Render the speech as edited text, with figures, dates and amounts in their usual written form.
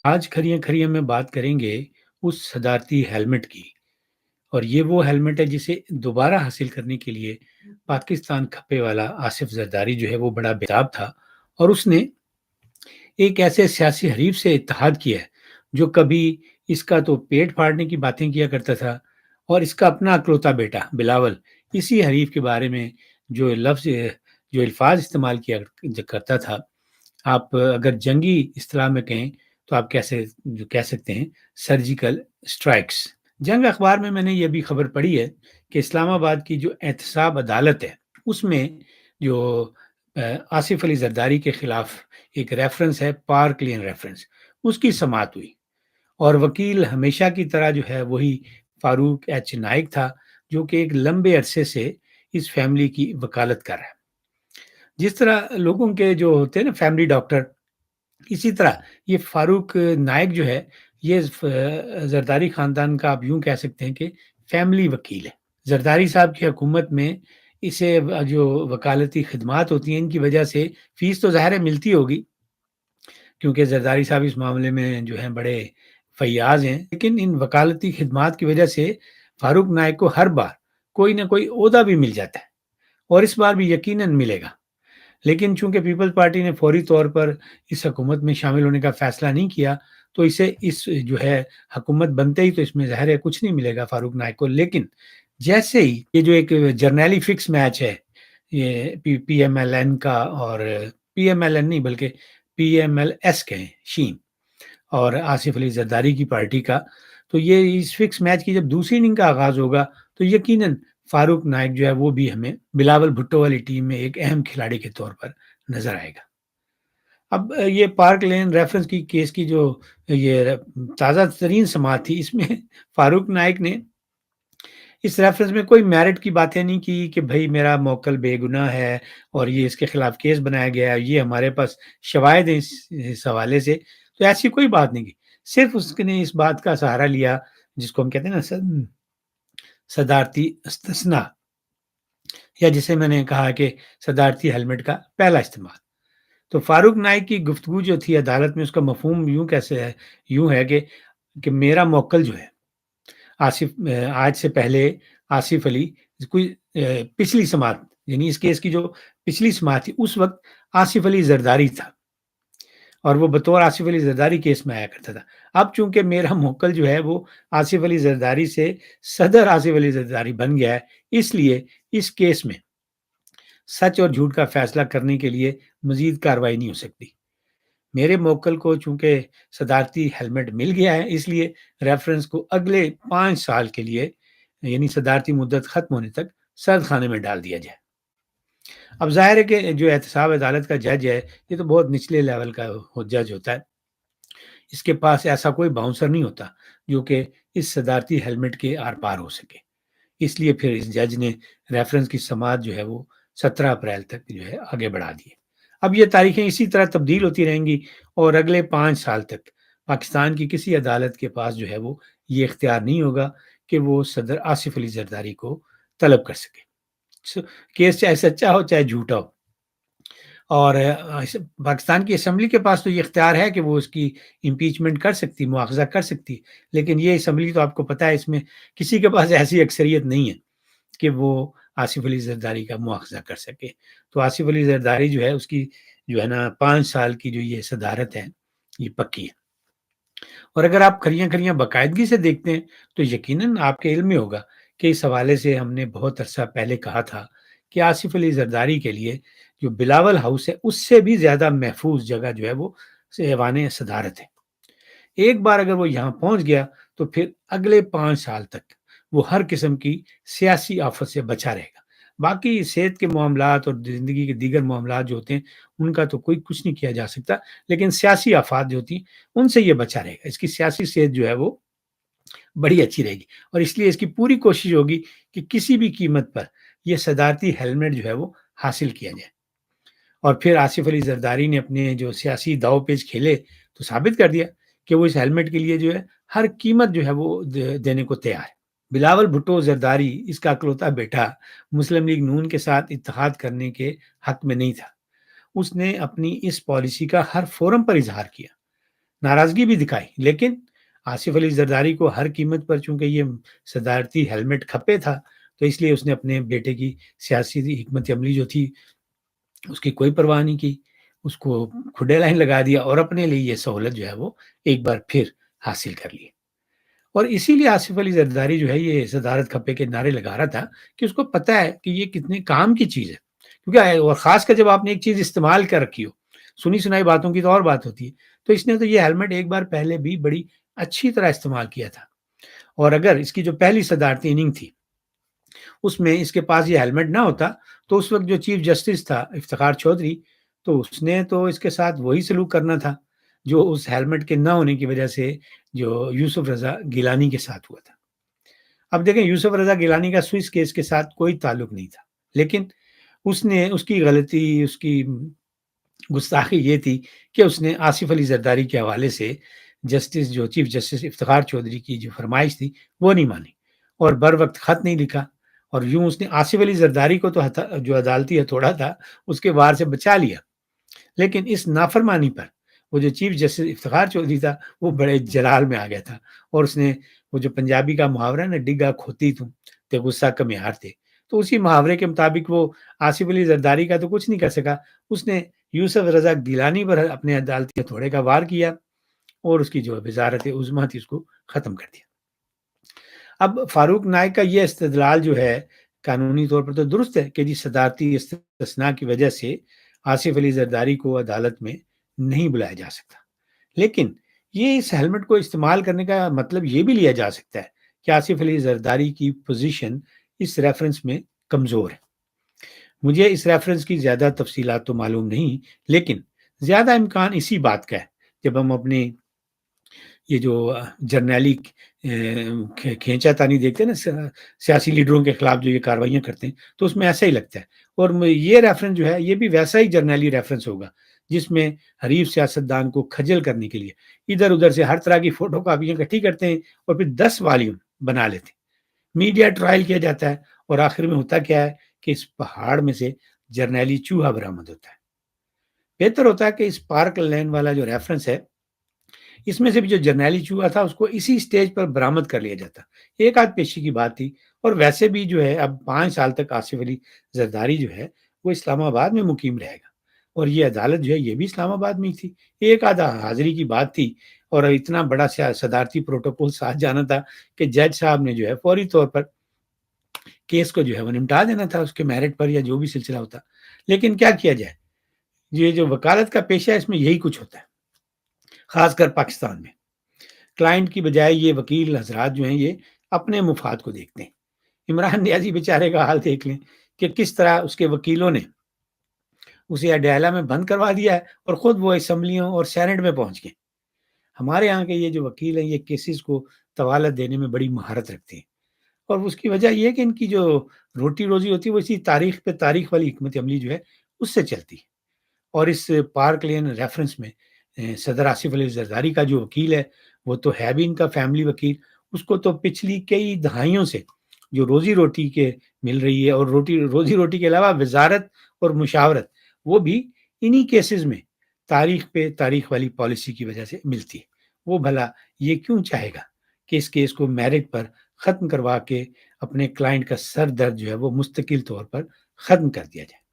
آج کھریاں کھریاں میں بات کریں گے اس صدارتی ہیلمٹ کی، اور یہ وہ ہیلمٹ ہے جسے دوبارہ حاصل کرنے کے لیے پاکستان کھپے والا آصف زرداری جو ہے وہ بڑا بےتاب تھا، اور اس نے ایک ایسے سیاسی حریف سے اتحاد کیا ہے جو کبھی اس کا تو پیٹ پھاڑنے کی باتیں کیا کرتا تھا، اور اس کا اپنا اکلوتا بیٹا بلاول اسی حریف کے بارے میں جو لفظ جو الفاظ استعمال کیا کرتا تھا، آپ اگر جنگی اصطلاح میں کہیں تو آپ کیسے جو کہہ سکتے ہیں سرجیکل اسٹرائکس۔ جنگ اخبار میں نے یہ بھی خبر پڑھی ہے کہ اسلام آباد کی جو احتساب عدالت ہے اس میں جو آصف علی زرداری کے خلاف ایک ریفرنس ہے، پارک لین ریفرنس، اس کی سماعت ہوئی، اور وکیل ہمیشہ کی طرح جو ہے وہی فاروق ایچ نائک تھا، جو کہ ایک لمبے عرصے سے اس فیملی کی وکالت کر رہا ہے۔ جس طرح لوگوں کے جو ہوتے ہیں نا فیملی ڈاکٹر، اسی طرح یہ فاروق نائک جو ہے یہ زرداری خاندان کا آپ یوں کہہ سکتے ہیں کہ فیملی وکیل ہے۔ زرداری صاحب کی حکومت میں اسے جو وکالتی خدمات ہوتی ہیں ان کی وجہ سے فیس تو ظاہر ہے ملتی ہوگی، کیونکہ زرداری صاحب اس معاملے میں جو ہیں بڑے فیاض ہیں، لیکن ان وکالتی خدمات کی وجہ سے فاروق نائک کو ہر بار کوئی نہ کوئی عہدہ بھی مل جاتا ہے، اور اس بار بھی یقیناً ملے گا۔ لیکن چونکہ پیپلز پارٹی نے فوری طور پر اس حکومت میں شامل ہونے کا فیصلہ نہیں کیا، تو اسے اس جو ہے حکومت بنتے ہی تو اس میں ظاہر ہے کچھ نہیں ملے گا فاروق نائک کو۔ لیکن جیسے ہی یہ جو ایک جرنیلی فکس میچ ہے یہ پی ایم ایل این کا، اور پی ایم ایل این نہیں بلکہ پی ایم ایل ایس کے ہیں، شین اور آصف علی زرداری کی پارٹی کا، تو یہ اس فکس میچ کی جب دوسری اننگ کا آغاز ہوگا تو یقیناً فاروق نائک جو ہے وہ بھی ہمیں بلاول بھٹو والی ٹیم میں ایک اہم کھلاڑی کے طور پر نظر آئے گا۔ اب یہ پارک لین ریفرنس کی کیس کی جو یہ تازہ ترین سماعت تھی، اس میں فاروق نائک نے اس ریفرنس میں کوئی میرٹ کی باتیں نہیں کی کہ بھائی میرا موکل بے گناہ ہے اور یہ اس کے خلاف کیس بنایا گیا ہے، یہ ہمارے پاس شواہد ہیں اس حوالے سے، تو ایسی کوئی بات نہیں کی۔ صرف اس نے اس بات کا سہارا لیا جس کو ہم کہتے ہیں نا صدارتی استثناء، یا جسے میں نے کہا کہ صدارتی ہیلمٹ کا پہلا استعمال۔ تو فاروق نائک کی گفتگو جو تھی عدالت میں، اس کا مفہوم یوں کیسے ہے، یوں ہے کہ میرا موکل جو ہے آصف آج سے پہلے آصف علی کوئی پچھلی سماعت، یعنی اس کیس کی جو پچھلی سماعت تھی اس وقت آصف علی زرداری تھا، اور وہ بطور آصف علی زرداری کیس میں آیا کرتا تھا۔ اب چونکہ میرا موکل جو ہے وہ آصف علی زرداری سے صدر آصف علی زرداری بن گیا ہے، اس لیے اس کیس میں سچ اور جھوٹ کا فیصلہ کرنے کے لیے مزید کارروائی نہیں ہو سکتی۔ میرے موکل کو چونکہ صدارتی ہیلمٹ مل گیا ہے، اس لیے ریفرنس کو اگلے 5 سال کے لیے، یعنی صدارتی مدت ختم ہونے تک سرد خانے میں ڈال دیا جائے۔ اب ظاہر ہے کہ جو احتساب عدالت کا جج ہے یہ تو بہت نچلے لیول کا جج ہوتا ہے، اس کے پاس ایسا کوئی باؤنسر نہیں ہوتا جو کہ اس صدارتی ہیلمٹ کے آر پار ہو سکے، اس لیے پھر اس جج نے ریفرنس کی سماعت جو ہے وہ 17 اپریل تک جو ہے آگے بڑھا دی۔ اب یہ تاریخیں اسی طرح تبدیل ہوتی رہیں گی، اور اگلے 5 سال تک پاکستان کی کسی عدالت کے پاس جو ہے وہ یہ اختیار نہیں ہوگا کہ وہ صدر آصف علی زرداری کو طلب کر سکے، کیس چاہے سچا ہو چاہے جھوٹا ہو۔ اور پاکستان کی اسمبلی کے پاس تو یہ اختیار ہے کہ وہ اس کی امپیچمنٹ کر سکتی، مواخذہ کر سکتی، لیکن یہ اسمبلی تو آپ کو پتہ ہے اس میں کسی کے پاس ایسی اکثریت نہیں ہے کہ وہ آصف علی زرداری کا مواخذہ کر سکے۔ تو آصف علی زرداری جو ہے اس کی جو ہے نا 5 سال کی جو یہ صدارت ہے یہ پکی ہے، اور اگر آپ کھریاں کھریاں باقاعدگی سے دیکھتے ہیں تو یقیناً آپ کے علم میں ہوگا کہ اس حوالے سے ہم نے بہت عرصہ پہلے کہا تھا کہ آصف علی زرداری کے لیے جو بلاول ہاؤس ہے اس سے بھی زیادہ محفوظ جگہ جو ہے وہ ایوان صدارت ہے۔ ایک بار اگر وہ یہاں پہنچ گیا تو پھر اگلے 5 سال تک وہ ہر قسم کی سیاسی آفت سے بچا رہے گا۔ باقی صحت کے معاملات اور زندگی کے دیگر معاملات جو ہوتے ہیں ان کا تو کوئی کچھ نہیں کیا جا سکتا، لیکن سیاسی آفات جو ہوتی ہیں ان سے یہ بچا رہے گا۔ اس کی سیاسی صحت جو ہے وہ بڑی اچھی رہے گی، اور اس لیے اس کی پوری کوشش ہوگی کہ کسی بھی قیمت پر یہ صدارتی ہیلمٹ جو ہے وہ حاصل کیا جائے۔ اور پھر آصف علی زرداری نے اپنے جو سیاسی داؤ پیچ کھیلے تو ثابت کر دیا کہ وہ اس ہیلمٹ کے لیے جو ہے ہر قیمت جو ہے وہ دینے کو تیار ہے۔ بلاول بھٹو زرداری اس کا اکلوتا بیٹا مسلم لیگ نون کے ساتھ اتحاد کرنے کے حق میں نہیں تھا۔ اس نے اپنی اس پالیسی کا ہر فورم پر اظہار کیا، ناراضگی بھی دکھائی، لیکن آصف علی زرداری کو ہر قیمت پر، چونکہ یہ صدارتی ہیلمٹ کھپے تھا، تو اس لیے اس نے اپنے بیٹے کی سیاسی حکمت عملی جو تھی اس کی کوئی پرواہ نہیں کی، اس کو کھڈے لائن لگا دیا اور اپنے لیے یہ سہولت جو ہے وہ ایک بار پھر حاصل کر لی۔ اور اسی لیے آصف علی زرداری جو ہے یہ صدارت کھپے کے نعرے لگا رہا تھا کہ اس کو پتہ ہے کہ یہ کتنے کام کی چیز ہے، کیونکہ اور خاص کر جب آپ نے ایک چیز استعمال کر رکھی ہو، سنی سنائی باتوں کی تو اور بات ہوتی ہے، تو اس نے تو یہ ہیلمٹ ایک بار پہلے بھی بڑی اچھی طرح استعمال کیا تھا، اور اگر اس کی جو پہلی صدارتی اننگ تھی اس میں اس کے پاس یہ ہیلمٹ نہ ہوتا تو اس وقت جو چیف جسٹس تھا افتخار چودھری، تو اس نے تو اس کے ساتھ وہی سلوک کرنا تھا جو اس ہیلمٹ کے نہ ہونے کی وجہ سے جو یوسف رضا گیلانی کے ساتھ ہوا تھا۔ اب دیکھیں، یوسف رضا گیلانی کا سوئس کیس کے ساتھ کوئی تعلق نہیں تھا، لیکن اس کی غلطی، اس کی گستاخی یہ تھی کہ اس نے آصف علی زرداری کے حوالے سے جسٹس جو چیف جسٹس افتخار چودھری کی جو فرمائش تھی وہ نہیں مانی، اور بر وقت خط نہیں لکھا، اور یوں اس نے آصف علی زرداری کو تو جو عدالتی ہتھوڑا تھا اس کے وار سے بچا لیا، لیکن اس نافرمانی پر وہ جو چیف جسٹس افتخار چودھری تھا وہ بڑے جلال میں آ گیا تھا، اور اس نے وہ جو پنجابی کا محاورہ نا، ڈگا کھوتی تم تے غصہ کا معیار تھے، تو اسی محاورے کے مطابق وہ آصف علی زرداری کا تو کچھ نہیں کر سکا، اس نے یوسف رضا گیلانی پر اپنے عدالتی ہتھوڑے کا وار کیا اور اس کی جو وزارت عظمیٰ تھی اس کو ختم کر دیا۔ اب فاروق نائک کا یہ استدلال جو ہے قانونی طور پر تو درست ہے کہ جی صدارتی استثناء کی وجہ سے آصف علی زرداری کو عدالت میں نہیں بلایا جا سکتا، لیکن یہ اس ہیلمٹ کو استعمال کرنے کا مطلب یہ بھی لیا جا سکتا ہے کہ آصف علی زرداری کی پوزیشن اس ریفرنس میں کمزور ہے۔ مجھے اس ریفرنس کی زیادہ تفصیلات تو معلوم نہیں، لیکن زیادہ امکان اسی بات کا ہے جب ہم اپنے یہ جو جرنیلی کھینچا تانی دیکھتے ہیں نا سیاسی لیڈروں کے خلاف جو یہ کاروائیاں کرتے ہیں، تو اس میں ایسا ہی لگتا ہے، اور یہ ریفرنس جو ہے یہ بھی ویسا ہی جرنیلی ریفرنس ہوگا جس میں حریف سیاستدان کو کھجل کرنے کے لیے ادھر ادھر سے ہر طرح کی فوٹو کاپیاں اکٹھی کرتے ہیں اور پھر 10 والیوم بنا لیتے ہیں، میڈیا ٹرائل کیا جاتا ہے، اور آخر میں ہوتا کیا ہے کہ اس پہاڑ میں سے جرنیلی چوہا برآمد ہوتا ہے۔ بہتر ہوتا ہے کہ اس پارک لین والا جو ریفرنس ہے اس میں سے بھی جو جرنیلی چوہا تھا اس کو اسی سٹیج پر برآمد کر لیا جاتا، ایک آدھ پیشی کی بات تھی، اور ویسے بھی جو ہے اب 5 سال تک آصف علی زرداری جو ہے وہ اسلام آباد میں مقیم رہے گا، اور یہ عدالت جو ہے یہ بھی اسلام آباد میں ہی تھی، ایک آدھا حاضری کی بات تھی، اور اتنا بڑا صدارتی پروٹوکول ساتھ جانا تھا کہ جج صاحب نے جو ہے فوری طور پر کیس کو جو ہے وہ نمٹا دینا تھا اس کے میرٹ پر یا جو بھی سلسلہ ہوتا، لیکن کیا کیا جائے، یہ جو وکالت کا پیشہ ہے اس میں یہی کچھ ہوتا ہے، خاص کر پاکستان میں کلائنٹ کی بجائے یہ وکیل حضرات جو ہیں یہ اپنے مفاد کو دیکھتے ہیں۔ عمران نیازی بیچارے کا حال دیکھ لیں کہ کس طرح اس کے وکیلوں نے اسے اڈیالہ میں بند کروا دیا ہے اور خود وہ اسمبلیوں اور سینٹ میں پہنچ گئے۔ ہمارے یہاں کے یہ جو وکیل ہیں یہ کیسز کو طوالت دینے میں بڑی مہارت رکھتے ہیں، اور اس کی وجہ یہ ہے کہ ان کی جو روٹی روزی ہوتی ہے وہ اسی تاریخ پہ تاریخ والی حکمت عملی جو ہے اس سے چلتی ہے۔ اور اس پارک لین ریفرنس میں صدر آصف علی زرداری کا جو وکیل ہے وہ تو ہے بھی ان کا فیملی وکیل، اس کو تو پچھلی کئی دہائیوں سے جو روزی روٹی کے مل رہی ہے، اور روزی روٹی کے علاوہ وزارت اور مشاورت وہ بھی انہی کیسز میں تاریخ پہ تاریخ والی پالیسی کی وجہ سے ملتی ہے۔ وہ بھلا یہ کیوں چاہے گا کہ اس کیس کو میرٹ پر ختم کروا کے اپنے کلائنٹ کا سر درد جو ہے وہ مستقل طور پر ختم کر دیا جائے۔